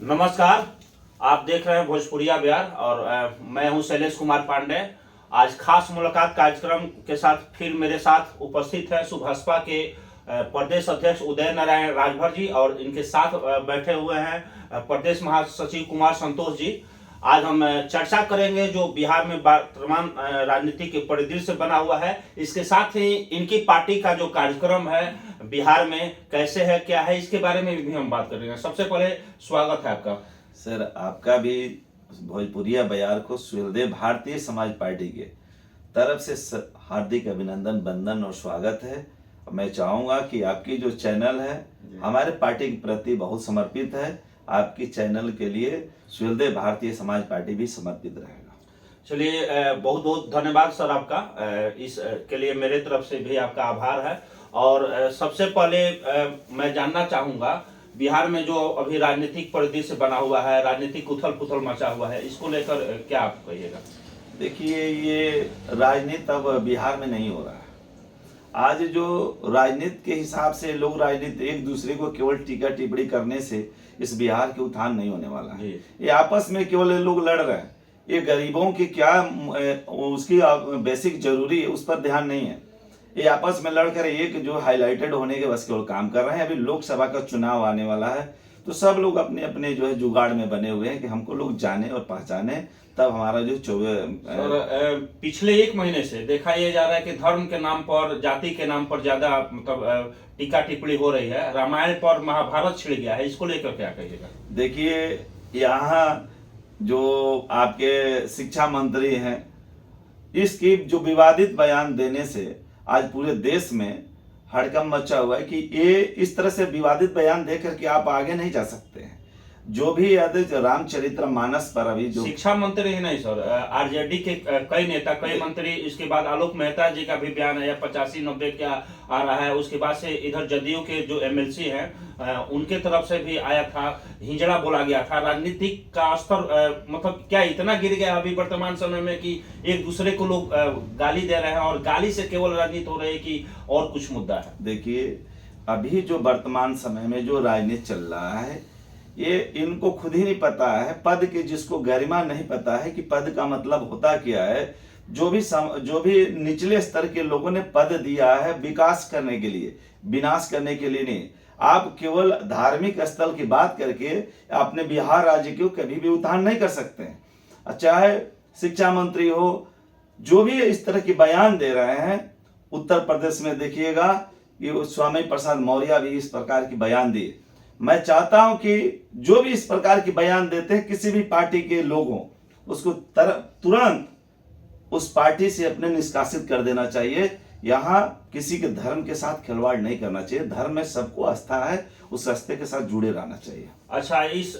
नमस्कार। आप देख रहे हैं भोजपुरिया बिहार और मैं हूं शैलेश कुमार पांडे। आज खास मुलाकात कार्यक्रम के साथ फिर मेरे साथ उपस्थित है सुभाषपा के प्रदेश अध्यक्ष उदय नारायण राजभर जी और इनके साथ बैठे हुए हैं प्रदेश महासचिव कुमार संतोष जी। आज हम चर्चा करेंगे जो बिहार में वर्तमान राजनीतिक परिदृश्य बना हुआ है, इसके साथ ही इनकी पार्टी का जो कार्यक्रम है बिहार में कैसे है, क्या है, इसके बारे में भी हम बात करेंगे। सबसे पहले स्वागत है आपका। सर, आपका भी भोजपुरिया बयार को सुहृदय भारतीय समाज पार्टी के तरफ से हार्दिक अभिनंदन, वंदन और स्वागत है। मैं चाहूंगा कि आपकी जो चैनल है हमारे पार्टी के प्रति बहुत समर्पित है। आपकी चैनल के लिए सुहृदय भारतीय समाज पार्टी भी समर्पित रहेगा। चलिए, बहुत बहुत धन्यवाद सर आपका। इस के लिए मेरे तरफ से भी आपका आभार है। और सबसे पहले मैं जानना चाहूंगा बिहार में जो अभी राजनीतिक परिदृश्य बना हुआ है, राजनीतिक उथल पुथल मचा हुआ है, इसको लेकर क्या आप कहिएगा? देखिए, ये राजनीति अब बिहार में नहीं हो रहा है। आज जो राजनीति के हिसाब से लोग राजनीति एक दूसरे को केवल टीका टिप्पणी करने से इस बिहार के उत्थान नहीं होने वाला है। ये आपस में केवल लोग लड़ रहे हैं। ये गरीबों की क्या उसकी बेसिक जरूरी है उस पर ध्यान नहीं है। ये आपस में लड़कर एक जो हाईलाइटेड होने के बस केवल काम कर रहे हैं। अभी लोकसभा का चुनाव आने वाला है तो सब लोग अपने अपने जो है जुगाड़ में बने हुए हैं कि हमको लोग जाने और पहचाने, तब हमारा जो पिछले एक महीने से देखा यह जा रहा है कि धर्म के नाम पर, जाति के नाम पर ज्यादा मतलब टीका टिप्पणी हो रही है। रामायण पर महाभारत छिड़ गया है, इसको लेकर क्या कहिएगा? देखिए, यहाँ जो आपके शिक्षा मंत्री हैं, इसकी जो विवादित बयान देने से आज पूरे देश में हड़कंप मचा हुआ है कि ये इस तरह से विवादित बयान दे करके आप आगे नहीं जा सकते हैं। जो भी रामचरितमानस पर अभी जो शिक्षा मंत्री ही नहीं सर, आरजेडी के कई नेता, कई मंत्री, इसके बाद आलोक मेहता जी का भी बयान है 85-90 क्या आ रहा है। उसके बाद से इधर जदयू के जो एमएलसी हैं उनके तरफ से भी आया था, हिंजड़ा बोला गया था। राजनीतिक का स्तर मतलब क्या इतना गिर गया अभी वर्तमान समय में कि एक दूसरे को लोग गाली दे रहे हैं और गाली से केवल राजनीति हो रही है कि और कुछ मुद्दा है? देखिए, अभी जो वर्तमान समय में जो राजनीति चल रहा है, ये इनको खुद ही नहीं पता है पद के, जिसको गरिमा नहीं पता है कि पद का मतलब होता क्या है। जो भी निचले स्तर के लोगों ने पद दिया है विकास करने के लिए, विनाश करने के लिए नहीं। आप केवल धार्मिक स्थल की बात करके अपने बिहार राज्य को कभी भी उत्थान नहीं कर सकते हैं। चाहे शिक्षा मंत्री हो, जो भी इस तरह के बयान दे रहे हैं। उत्तर प्रदेश में देखिएगा कि स्वामी प्रसाद मौर्य भी इस प्रकार की बयान दिए। मैं चाहता हूं कि जो भी इस प्रकार की बयान देते हैं किसी भी पार्टी के लोग हों, उसको तुरंत उस पार्टी से अपने निष्कासित कर देना चाहिए। यहाँ किसी के धर्म के साथ खिलवाड़ नहीं करना चाहिए। धर्म में सबको आस्था है, उस आस्थे के साथ जुड़े रहना चाहिए। अच्छा, इस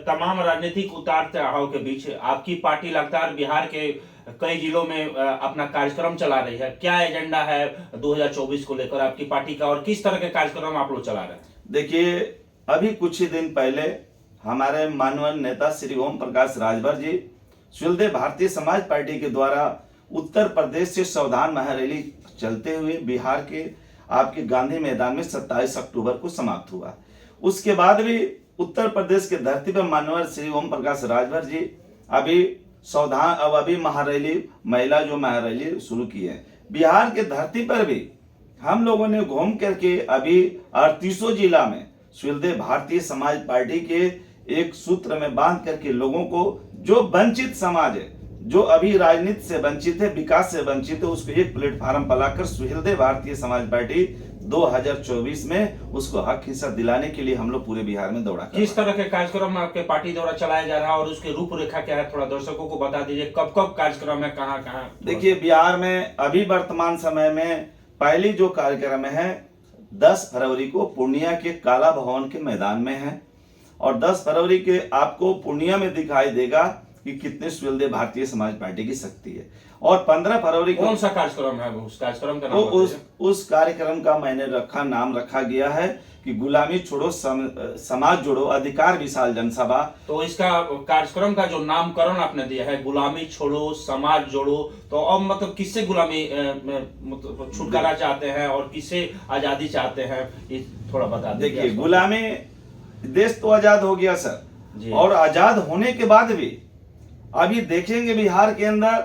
तमाम राजनीतिक उतार चढ़ाव के बीच आपकी पार्टी लगातार बिहार के कई जिलों में अपना कार्यक्रम चला रही है। क्या एजेंडा है 2024 को लेकर आपकी पार्टी का और किस तरह के कार्यक्रम आप लोग चला रहे हैं? देखिए, अभी कुछ ही दिन पहले हमारे माननीय नेता श्री ओम प्रकाश राजभर जी सुहृदय भारतीय समाज पार्टी के द्वारा उत्तर प्रदेश से सावधान महारैली चलते हुए बिहार के आपके गांधी मैदान में 27 अक्टूबर को समाप्त हुआ। उसके बाद भी उत्तर प्रदेश के धरती पर माननीय श्री ओम प्रकाश राजभर जी अभी महारैली, महिला जो महारैली शुरू की है बिहार के धरती पर भी हम लोगों ने घूम करके अभी 38 जिला में सुहृदय भारतीय समाज पार्टी के एक सूत्र में बांध करके लोगों को, जो वंचित समाज है, जो अभी राजनीति से वंचित है, विकास से वंचित है, उसको एक प्लेटफार्म बनाकर सुहृदय भारतीय समाज पार्टी 2024 में उसको हक हिस्सा दिलाने के लिए हम लोग पूरे बिहार में दौड़ा। किस तरह के कार्यक्रम आपके पार्टी द्वारा चलाया जा रहा है और उसके रूपरेखा क्या है, थोड़ा दर्शकों को बता दीजिए। कब कब कार्यक्रम है, कहाँ कहाँ? देखिए, बिहार में अभी वर्तमान समय में पहली जो कार्यक्रम है 10 फरवरी को पूर्णिया के काला भवन के मैदान में है और 10 फरवरी के आपको पूर्णिया में दिखाई देगा कि कितने सुहृदय भारतीय समाज पार्टी की शक्ति है। और 15 फरवरी को कौन सा कार्यक्रम है, उस कार्यक्रम का नाम? उस कार्यक्रम का मैंने नाम रखा गया है कि गुलामी छोड़ो समाज जोड़ो अधिकार विशाल जनसभा। तो इसका कार्यक्रम का जो नामकरण आपने दिया है गुलामी छोड़ो समाज जोड़ो, तो अब मतलब किससे गुलामी मतलब छुटकारा चाहते हैं और किससे आजादी चाहते हैं, ये थोड़ा बता दीजिए। देखिए, गुलामी, देश तो आजाद हो गया सर, जी। और आजाद होने के बाद भी अभी देखेंगे बिहार के अंदर,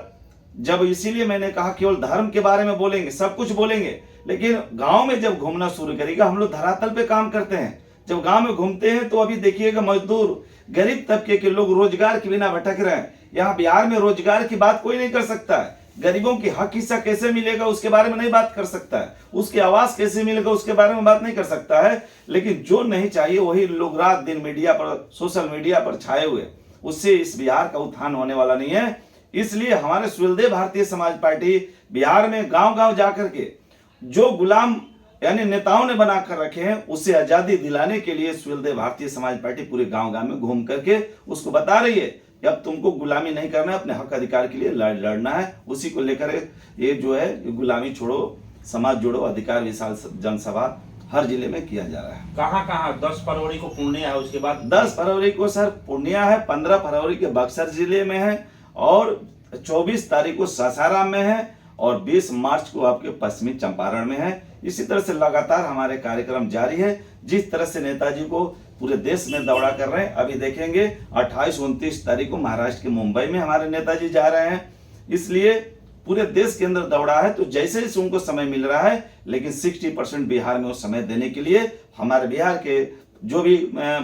जब इसीलिए मैंने कहा केवल धर्म के बारे में बोलेंगे, सब कुछ बोलेंगे, लेकिन गांव में जब घूमना शुरू करेगा, हम लोग धरातल पे काम करते हैं, जब गांव में घूमते हैं तो अभी देखिएगा मजदूर गरीब तबके के लोग रोजगार के बिना भटक रहे हैं। यहाँ बिहार में रोजगार की बात कोई नहीं कर सकता है, गरीबों की हक हिस्सा कैसे मिलेगा उसके बारे में नहीं बात कर सकता है, उसके आवास कैसे मिलेगा उसके बारे में बात नहीं कर सकता है। लेकिन जो नहीं चाहिए वही लोग रात दिन मीडिया पर, सोशल मीडिया पर छाए हुए, उससे इस बिहार का उत्थान होने वाला नहीं है। इसलिए हमारे सुहेलदेव भारतीय समाज पार्टी बिहार में गांव गांव जाकर के जो गुलाम यानी नेताओं ने बनाकर रखे हैं उससे आजादी दिलाने के लिए सुहेलदेव भारतीय समाज पार्टी पूरे गांव गांव में घूम करके उसको बता रही है कि अब तुमको गुलामी नहीं करना है, अपने हक अधिकार के लिए लड़ना है। उसी को लेकर ये जो है गुलामी छोड़ो समाज जोड़ो अधिकार विशाल जनसभा हर जिले में किया जा रहा है। कहाँ कहाँ? 10 फरवरी को पूर्णिया है, उसके बाद 10 फरवरी को सर पूर्णिया है, 15 फरवरी के बक्सर जिले में है, और 24 तारीख को सासाराम में है, और 20 मार्च को आपके पश्चिमी चंपारण में है। इसी तरह से लगातार हमारे कार्यक्रम जारी है। जिस तरह से नेताजी को पूरे देश में दौड़ा कर रहे हैं, अभी देखेंगे 28-29 तारीख को महाराष्ट्र के मुंबई में हमारे नेताजी जा रहे हैं। इसलिए पूरे देश के अंदर दौड़ा है, तो जैसे ही उनको समय मिल रहा है, लेकिन 60% बिहार में वो समय देने के लिए हमारे बिहार के जो भी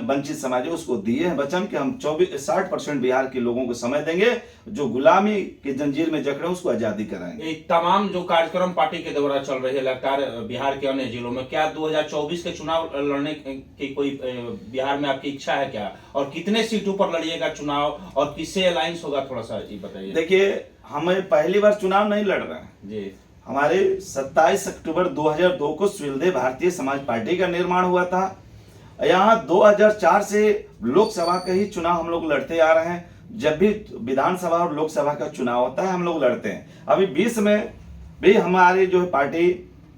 वंचित समाज है उसको दिए हैं वचन कि हम 60% बिहार के लोगों को समय देंगे, जो गुलामी के जंजीर में जकड़े उसको आजादी कराएंगे। ये तमाम जो कार्यक्रम पार्टी के द्वारा चल रही है लगातार बिहार के अन्य जिलों में, क्या 2024 के चुनाव लड़ने की कोई बिहार में आपकी इच्छा है क्या? और कितने सीटों पर लड़िएगा चुनाव और किससे अलायंस होगा, थोड़ा सा ये बताइए। देखिए, हमें पहली बार चुनाव नहीं लड़ रहे हैं जी। हमारे 27 अक्टूबर 2002 को सुहेलदेव भारतीय समाज पार्टी का निर्माण हुआ था। यहाँ 2004 से लोकसभा का ही चुनाव हम लोग लड़ते आ रहे हैं। जब भी विधानसभा और लोकसभा का चुनाव होता है हम लोग लड़ते हैं। अभी 20 में भी हमारी जो है पार्टी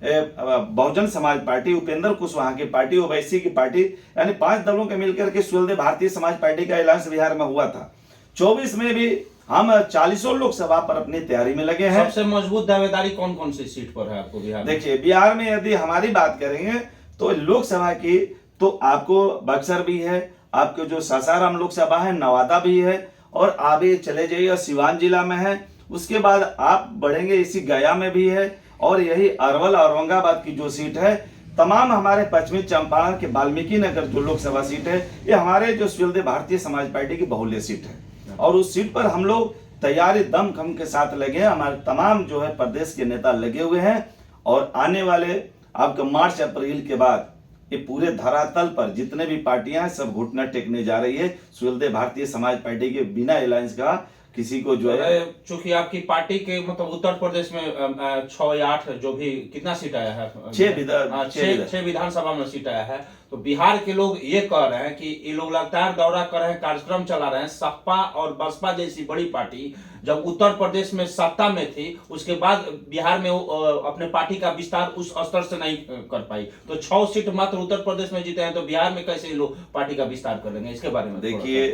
बहुजन समाज पार्टी, उपेंद्र कुशवाहा की पार्टी, ओवैसी की पार्टी, यानी 5 दलों के मिलकर के सुहेलदेव भारतीय समाज पार्टी का अलायंस बिहार में हुआ था। 24 में भी हम 40 लोकसभा पर अपनी तैयारी में लगे हैं। सबसे मजबूत दावेदारी कौन कौन सी सीट पर है आपको बिहार में? देखिए, बिहार में यदि हमारी बात करेंगे तो लोकसभा की तो आपको बक्सर भी है, आपके जो सासाराम लोकसभा है, नवादा भी है, और आगे चले जाइए सिवान जिला में है। उसके बाद आप बढ़ेंगे इसी गया में भी है, और यही अरवल औरंगाबाद की जो सीट है, तमाम हमारे पश्चिमी चंपारण के वाल्मीकि नगर जो लोकसभा सीट है, ये हमारे जो सुहेलदेव भारतीय समाज पार्टी की बहुल्य सीट है, और उस सीट पर हम लोग तैयारी दमखम के साथ लगे हैं। हमारे तमाम जो है प्रदेश के नेता लगे हुए हैं, और आने वाले आपके मार्च अप्रैल के बाद ये पूरे धरातल पर जितने भी पार्टियां हैं सब घुटना टेकने जा रही है। सुहेलदेव भारतीय समाज पार्टी के बिना अलायंस का किसी को जो है, चूंकि आपकी पार्टी के मतलब उत्तर प्रदेश में 6 या 8 जो भी कितना सीट आया है, 6 विधानसभा में सीट आया है, तो बिहार के लोग ये कह रहे हैं कि ये लोग लगातार दौरा कर रहे हैं, कार्यक्रम चला रहे हैं। सपा और बसपा जैसी बड़ी पार्टी जब उत्तर प्रदेश में सत्ता में थी, उसके बाद बिहार में अपने पार्टी का विस्तार उस स्तर से नहीं कर पाई, तो 6 सीट मात्र उत्तर प्रदेश में जीते हैं, तो बिहार में कैसे लोग पार्टी का विस्तार कर लेंगे? इसके बारे में देखिए,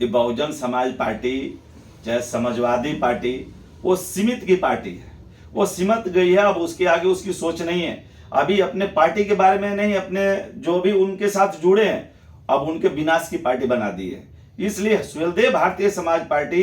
ये बहुजन समाज पार्टी चाहे समाजवादी पार्टी, वो सीमित की पार्टी है, वो सीमित गई है। अब उसके आगे उसकी सोच नहीं है। अभी अपने पार्टी के बारे में नहीं, अपने जो भी उनके साथ जुड़े हैं अब उनके विनाश की पार्टी बना दी है। इसलिए सुहेलदेव भारतीय समाज पार्टी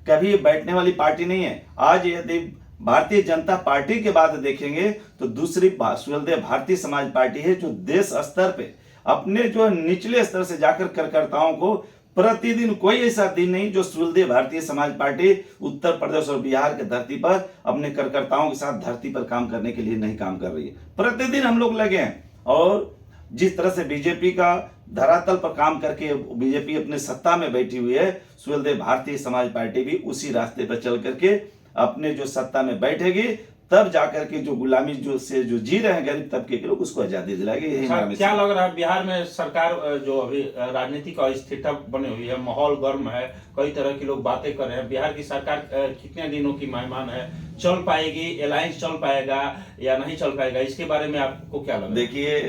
कभी बैठने वाली पार्टी नहीं है। आज यदि भारतीय जनता पार्टी के बाद देखेंगे तो दूसरी सुहेलदेव भारतीय समाज पार्टी है, जो देश स्तर पे अपने जो निचले स्तर से जाकर कार्यकर्ताओं को प्रतिदिन, कोई ऐसा दिन नहीं जो सुहेलदेव भारतीय समाज पार्टी उत्तर प्रदेश और बिहार के धरती पर अपने कार्यकर्ताओं के साथ धरती पर काम करने के लिए नहीं काम कर रही है। प्रतिदिन हम लोग लगे हैं, और जिस तरह से बीजेपी का धरातल पर काम करके बीजेपी अपने सत्ता में बैठी हुई है, सुहेलदेव भारतीय समाज पार्टी भी उसी रास्ते पर चल करके अपने जो सत्ता में बैठेगी, तब जाकर के जो गुलामी जो जी रहे हैं गरीब तबके के लोग, उसको आजादी दिलाएगी। यही क्या लग रहा है बिहार में सरकार जो अभी राजनीतिक अस्थिरता बनी हुई है, माहौल गर्म है, कई तरह के लोग बातें कर रहे हैं, बिहार की सरकार कितने दिनों की मेहमान है, चल पाएगी, अलायंस चल पाएगा या नहीं चल पाएगा, इसके बारे में आपको क्या लग रहा है? देखिए,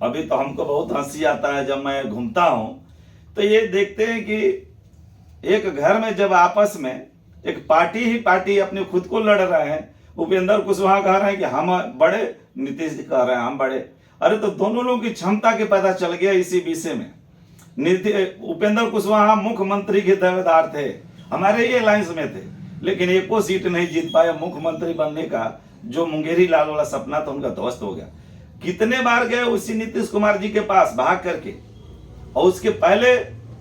अभी तो हमको बहुत हंसी आता है जब मैं घूमता हूं, तो ये देखते हैं कि एक घर में जब आपस में एक पार्टी ही पार्टी अपने खुद को लड़ रहे हैं, उपेंद्र कुशवाहा कह रहे हैं कि हम बड़े, नीतीश कह रहे हैं हम बड़े। अरे तो दोनों लोगों की क्षमता के पता चल गया इसी विषय में। उपेंद्र कुशवाहा मुख्यमंत्री के दावेदार थे, हमारे ये अलायंस में थे, लेकिन एको सीट नहीं जीत पाए। मुख्यमंत्री बनने का जो मुंगेरी लाल वाला सपना था उनका ध्वस्त हो गया। कितने बार गए उसी नीतीश कुमार जी के पास भाग करके, और उसके पहले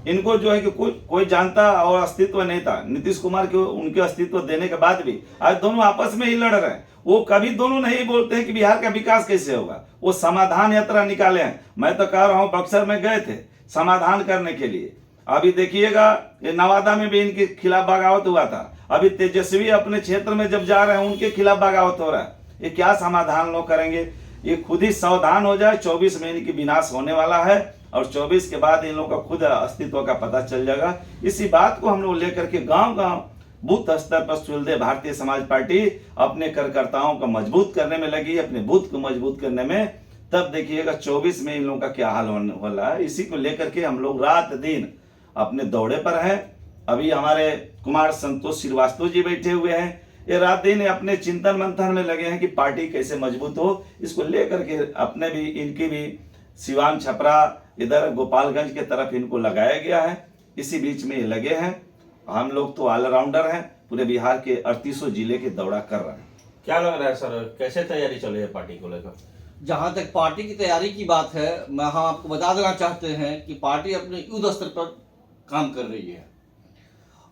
इनको जो है कि कोई जानता और अस्तित्व नहीं था। नीतीश कुमार के उनके अस्तित्व देने के बाद भी आज दोनों आपस में ही लड़ रहे हैं। वो कभी दोनों नहीं बोलते हैं कि बिहार का विकास कैसे होगा। वो समाधान यात्रा निकाले हैं। मैं तो कह रहा हूं बक्सर में गए थे समाधान करने के लिए। अभी देखिएगा ये नवादा में भी इनके खिलाफ बगावत हुआ था। अभी तेजस्वी अपने क्षेत्र में जब जा रहे हैं उनके खिलाफ बगावत हो रहा है। ये क्या समाधान लोग करेंगे? ये खुद ही सावधान हो जाए। 24 में इनकी विनाश होने वाला है और 24 के बाद इन लोगों का खुद अस्तित्व का पता चल जाएगा। इसी बात को हम लोग लेकर के गांव गांव बूथ स्तर पर सुलझे भारतीय समाज पार्टी अपने कार्यकर्ताओं को मजबूत करने में लगी, अपने बूथ को मजबूत करने में। तब देखिएगा 24 में इन लोगों का क्या हाल होने वाला है। इसी को लेकर के हम लोग रात दिन अपने दौड़े पर हैं। अभी हमारे कुमार संतोष श्रीवास्तव जी बैठे हुए हैं, ये रात दिन अपने चिंतन मंथन में लगे हैं कि पार्टी कैसे मजबूत हो। इसको लेकर के अपने भी इनकी भी सिवान छपरा इधर गोपालगंज के तरफ इनको लगाया गया है। इसी बीच में ये लगे हैं। हम लोग तो ऑलराउंडर हैं, पूरे बिहार के 38 जिले के दौरा कर रहे हैं। क्या लग रहा है सर, कैसे तैयारी चल रही है पार्टी को लेकर? जहां तक पार्टी की तैयारी की बात है, मैं हम आपको बता देना चाहते हैं कि पार्टी अपने युद्ध स्तर पर काम कर रही है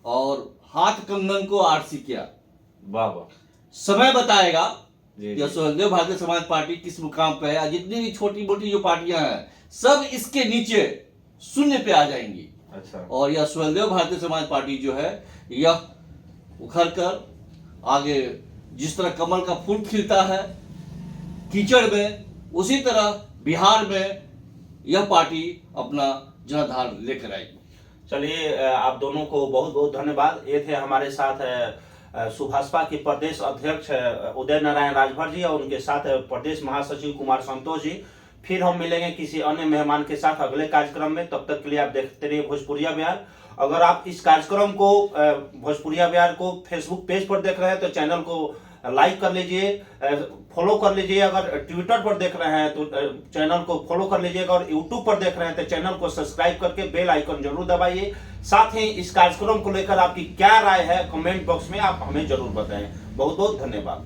और हाथ कंगन को आरसी किया। वाह वाह। समय बताएगा जी, कि स्वदेव भारतीय समाज पार्टी किस मुकाम पे है। जितनी भी छोटी मोटी जो पार्टियां हैं सब इसके नीचे शून्य पे आ जाएंगी। अच्छा। और यह स्वदेव भारतीय समाज पार्टी जो है यह उखड़ कर आगे जिस तरह कमल का फूल खिलता है कीचड़ में, उसी तरह बिहार में यह पार्टी अपना जनाधार लेकर आएगी। चलिए, आप दोनों को बहुत बहुत धन्यवाद। ये थे हमारे साथ सुभाषपा के प्रदेश अध्यक्ष उदय नारायण राजभर जी और उनके साथ प्रदेश महासचिव कुमार संतोष जी। फिर हम मिलेंगे किसी अन्य मेहमान के साथ अगले कार्यक्रम में। तब तक के लिए आप देखते रहिए भोजपुरिया बिहार। अगर आप इस कार्यक्रम को भोजपुरिया बिहार को फेसबुक पेज पर देख रहे हैं तो चैनल को लाइक कर लीजिए, फॉलो कर लीजिए। अगर ट्विटर पर देख रहे हैं तो चैनल को फॉलो कर लीजिएगा और यूट्यूब पर देख रहे हैं तो चैनल को सब्सक्राइब करके बेल आइकन जरूर दबाइए। साथ ही इस कार्यक्रम को लेकर आपकी क्या राय है कमेंट बॉक्स में आप हमें जरूर बताएं। बहुत बहुत धन्यवाद।